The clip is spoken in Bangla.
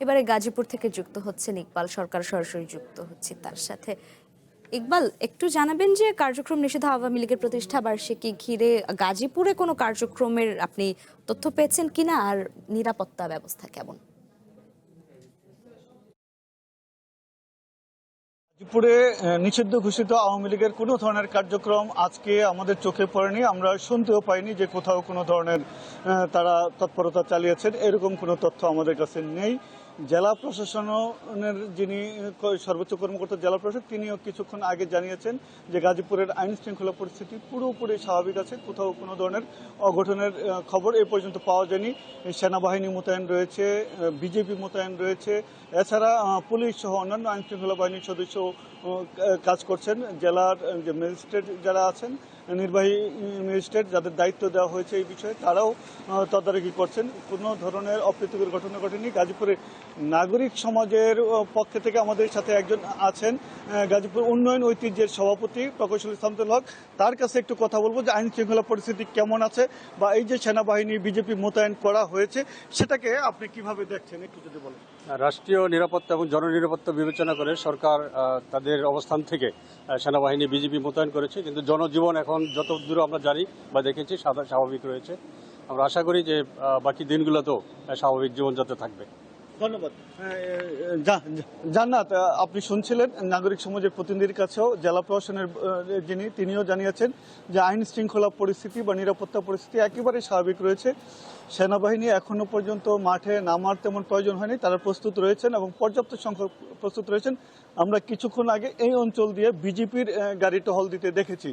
এবারে গাজীপুর থেকে যুক্ত হচ্ছেন ইকবাল সরকার, সরাসরি যুক্ত হচ্ছে তার সাথে। ইকবাল, একটু জানাবেন যে কার্যক্রম নিষিদ্ধ আওয়ামী লীগের প্রতিষ্ঠা বার্ষিকী ঘিরে গাজীপুরে কোনো কার্যক্রমের আপনি তথ্য পেয়েছেন কিনা, আর নিরাপত্তা ব্যবস্থা কেমন? গাজীপুরে নিষিদ্ধ ঘোষিত আওয়ামী লীগের কোনো ধরনের কার্যক্রম আজকে আমাদের চোখে পড়েনি। আমরা শুনতেও পাইনি যে কোথাও কোনো ধরনের তারা তৎপরতা চালিয়েছেন, এরকম কোনো তথ্য আমাদের কাছে নেই। জেলা প্রশাসনের যিনি সর্বোচ্চ কর্মকর্তা জেলা প্রশাসক, তিনিও কিছুক্ষণ আগে জানিয়েছেন যে গাজীপুরের আইন শৃঙ্খলা পরিস্থিতি পুরোপুরি স্বাভাবিক আছে, কোথাও কোনো ধরনের অঘটনের খবর এ পর্যন্ত পাওয়া যায়নি। সেনাবাহিনী মোতায়েন রয়েছে, বিজেপি মোতায়েন রয়েছে, এছাড়া পুলিশ সহ অন্যান্য আইন শৃঙ্খলা বাহিনীর সদস্য কাজ করছেন। জেলার যে ম্যাজিস্ট্রেট যারা আছেন, নির্বাহী ম্যাজিস্ট্রেট যাদের দায়িত্ব দেওয়া হয়েছে এই বিষয়ে, তারাও তদারকি করছেন। কোনো ধরনের অপ্রীতিকর ঘটনা ঘটেনি। গাজীপুরে নাগরিক সমাজের পক্ষ থেকে আমাদের সাথে একজন আছেন, গাজীপুর উন্নয়ন ঐতিহ্যের সভাপতি প্রকৌশলী শামসুল হক। তার কাছে একটু কথা বলবো যে আইন শৃঙ্খলা পরিস্থিতি কেমন আছে, বা এই যে সেনাবাহিনী বিজেপি মোতায়েন করা হয়েছে সেটাকে আপনি কিভাবে দেখছেন, একটু যদি বলেন। রাষ্ট্রীয় নিরাপত্তা এবং জননিরাপত্তা বিবেচনা করে সরকার তাদের অবস্থান থেকে সেনাবাহিনী বিজেপি মোতায়েন করেছে, কিন্তু জনজীবন এখন যত দূর আমরা জানি বা দেখেছি স্বাভাবিক রয়েছে। আমরা আশা করি যে বাকি দিনগুলোতেও স্বাভাবিক জীবনযাত্রা থাকবে। ধন্যবাদ। জান্নাত, আপনি শুনছিলেন নাগরিক সমাজের প্রতিনিধির কাছেও জেলা প্রশাসনের তিনিও জানিয়েছেন যে আইন শৃঙ্খলা পরিস্থিতি বা নিরাপত্তা পরিস্থিতি একেবারে স্বাভাবিক রয়েছে। সেনাবাহিনী এখনো পর্যন্ত মাঠে নামার তেমন প্রয়োজন হয়নি, তারা প্রস্তুত রয়েছেন এবং পর্যাপ্ত সংখ্যক প্রস্তুত রয়েছেন। আমরা কিছুক্ষণ আগে এই অঞ্চল দিয়ে বিজেপির গাড়ি টহল দিতে দেখেছি।